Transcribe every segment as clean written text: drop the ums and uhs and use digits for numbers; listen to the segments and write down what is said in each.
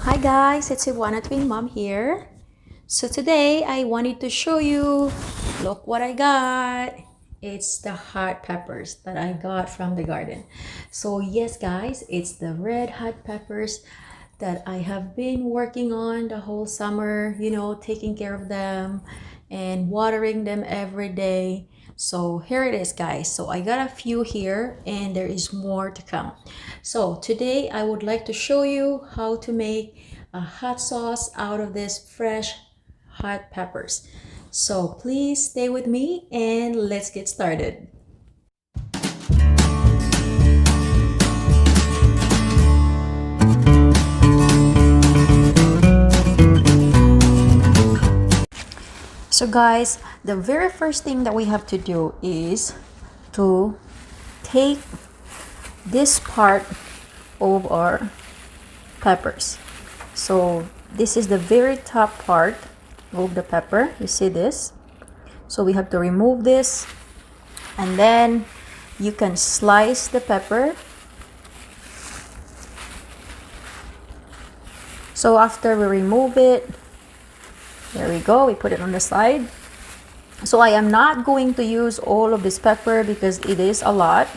Hi guys, it's Iwana Twin Mom here. So today I wanted to show you, look what I got. It's the hot peppers that I got from the garden. So yes guys, it's the red hot peppers that I have been working on the whole summer, taking care of them and watering them every day. So here it is guys. So I got a few here and there is more to come. So today I would like to show you how to make a hot sauce out of this fresh hot peppers. So please stay with me and let's get started. So guys, the very first thing that we have to do is to take this part of our peppers. So this is the very top part of the pepper. You see this? So we have to remove this, and then you can slice the pepper. So after we remove it, there we go, we put it on the side. So I am not going to use all of this pepper because it is a lot.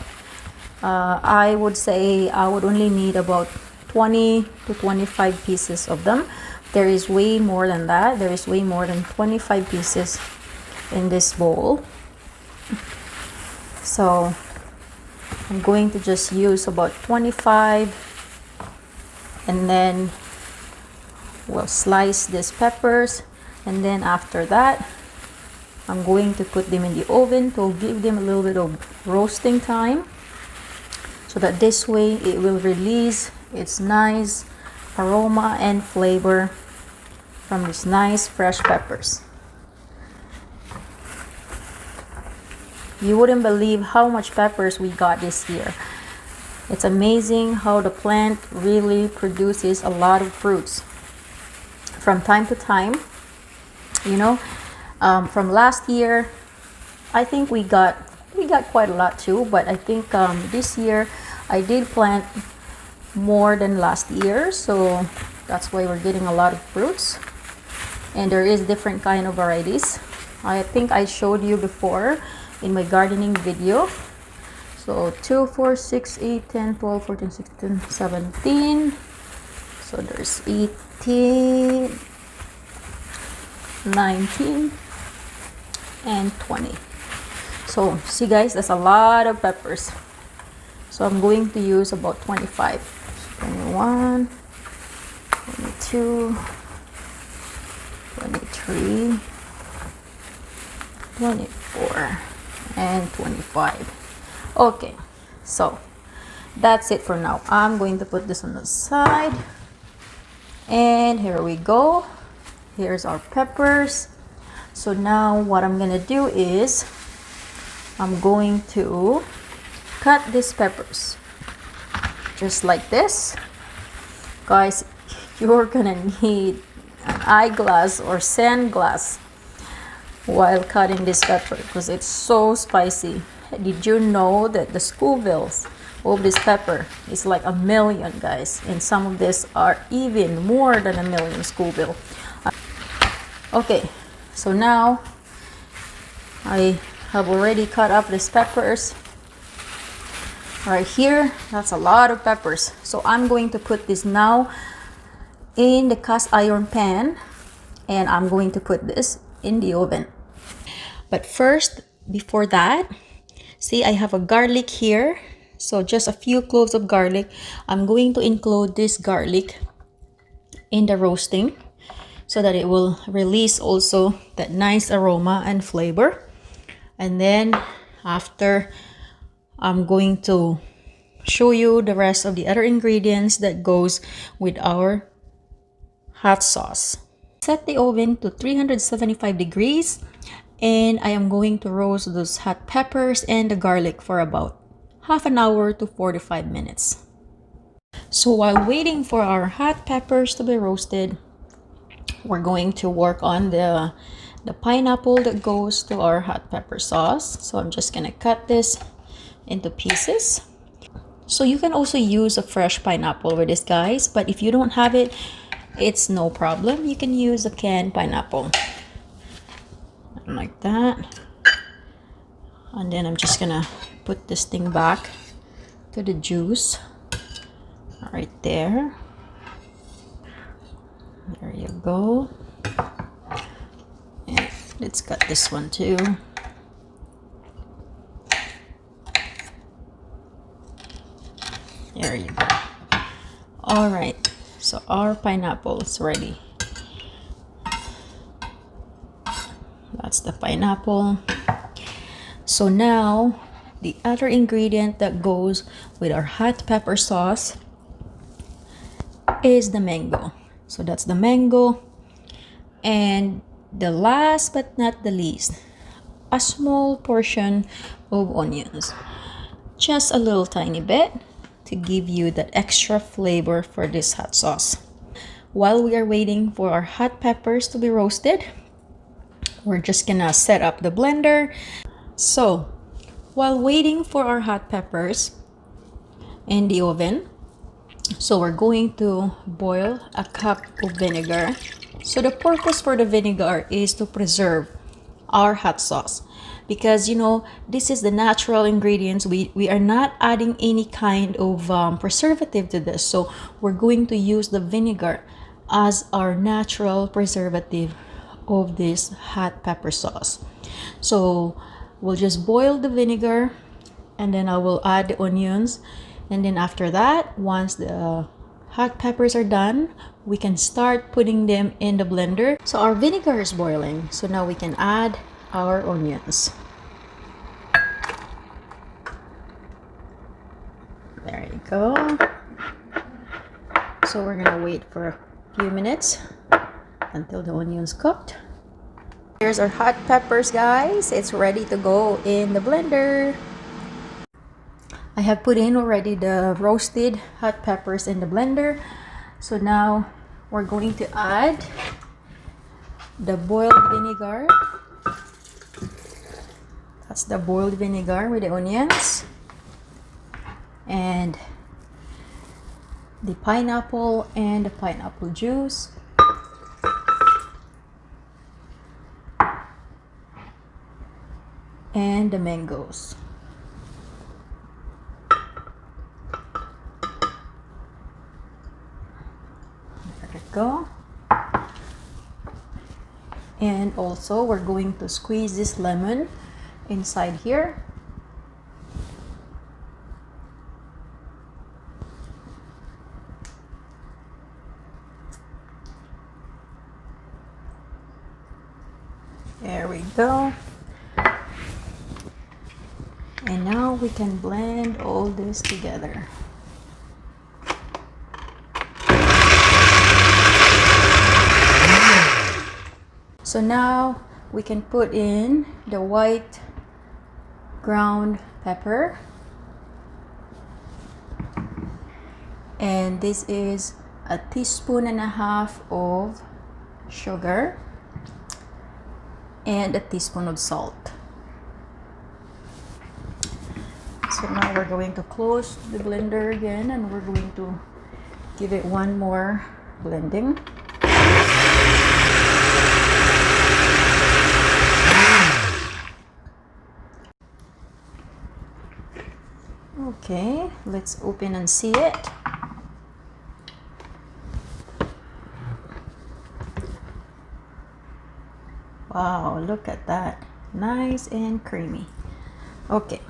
I would say I would only need about 20 to 25 pieces of them. There is way more than that. There is way more than 25 pieces in this bowl. So I'm going to just use about 25, and then we'll slice these peppers, and then after that I'm going to put them in the oven to give them a little bit of roasting time, so that this way it will release its nice aroma and flavor from these nice fresh peppers. You wouldn't believe how much peppers we got this year. It's amazing how the plant really produces a lot of fruits from time to time. From last year, I think we got quite a lot too, but I think this year I did plant more than last year, so that's why we're getting a lot of fruits. And there is different kind of varieties. I think I showed you before in my gardening video. So 2, 4, 6, 8, 10, 12, 14, 16, 17. So there's 18, 19, and 20. So see guys, that's a lot of peppers. So I'm going to use about 25, 21, 22, 23, 24, and 25. Okay, so that's it for now. I'm going to put this on the side, and here we go. Here's our peppers. So now what I'm gonna do is I'm going to cut these peppers just like this. Guys, you're gonna need an eyeglass or sand glass while cutting this pepper because it's so spicy. Did you know that the Scovilles of this pepper is like 1,000,000, guys, and some of these are even more than 1,000,000 Scoville. Okay, so now I have already cut up these peppers right here. That's a lot of peppers. So I'm going to put this now in the cast iron pan, and I'm going to put this in the oven. But first, before that, see, I have a garlic here. So just a few cloves of garlic. I'm going to include this garlic in the roasting so that it will release also that nice aroma and flavor. And then after, I'm going to show you the rest of the other ingredients that goes with our hot sauce. Set the oven to 375 degrees, and I am going to roast those hot peppers and the garlic for about half an hour to 45 minutes. So while waiting for our hot peppers to be roasted, we're going to work on the pineapple that goes to our hot pepper sauce. So I'm just gonna cut this into pieces. So you can also use a fresh pineapple with this, guys, but if you don't have it, it's no problem. You can use a canned pineapple like that. And then I'm just gonna put this thing back to the juice right there. There you go. And let's cut this one too. There you go. All right, so our pineapple is ready. That's the pineapple. So now the other ingredient that goes with our hot pepper sauce is the mango. So that's the mango. And the last but not the least, a small portion of onions. Just a little tiny bit to give you that extra flavor for this hot sauce. While we are waiting for our hot peppers to be roasted, we're just gonna set up the blender. So while waiting for our hot peppers in the oven, so we're going to boil a cup of vinegar. So the purpose for the vinegar is to preserve our hot sauce, because you know this is the natural ingredients. We are not adding any kind of preservative to this, so we're going to use the vinegar as our natural preservative of this hot pepper sauce. So we'll just boil the vinegar, and then I will add the onions, and then after that, once the hot peppers are done, we can start putting them in the blender. So our vinegar is boiling, so now we can add our onions. There you go. So we're gonna wait for a few minutes until the onions cooked. Here's our hot peppers, guys. It's ready to go in the blender. I have put in already the roasted hot peppers in the blender. So now we're going to add the boiled vinegar. That's the boiled vinegar with the onions. And the pineapple and the pineapple juice. And the mangoes. There we go. And also we're going to squeeze this lemon inside here. There we go. And now we can blend all this together. So now we can put in the white ground pepper. And this is 1.5 teaspoons of sugar and 1 teaspoon of salt. So now we're going to close the blender again, and we're going to give it one more blending. Okay, let's open and see it. Wow, look at that. Nice and creamy. Okay.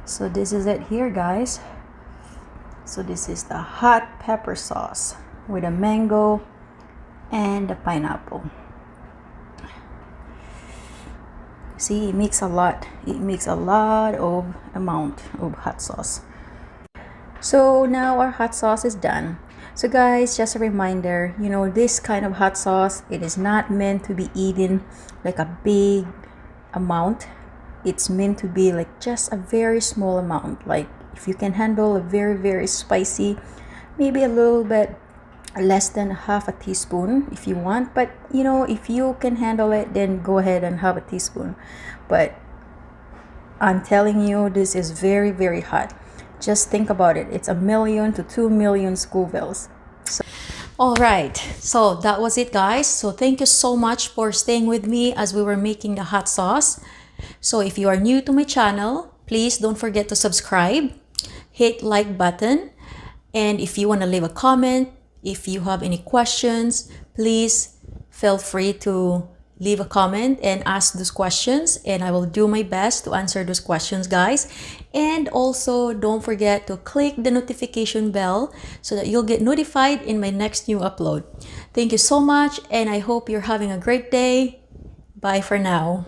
So this is it here, guys. So this is the hot pepper sauce with a mango and the pineapple. See, it makes a lot. It makes a lot of amount of hot sauce. So now our hot sauce is done. So guys, just a reminder, you know, this kind of hot sauce, it is not meant to be eaten like a big amount. It's meant to be like just a very small amount. Like if you can handle a very spicy, maybe a little bit less than half a teaspoon if you want. But you know, if you can handle it, then go ahead and have a teaspoon. But I'm telling you, this is very hot. Just think about it. It's 1 million to 2 million Scovilles. All right, so that was it, guys. So thank you so much for staying with me as we were making the hot sauce. So if you are new to my channel, please don't forget to subscribe, hit like button, and if you want to leave a comment, if you have any questions, please feel free to leave a comment and ask those questions, and I will do my best to answer those questions, guys. And also don't forget to click the notification bell so that you'll get notified in my next new upload. Thank you so much, and I hope you're having a great day. Bye for now.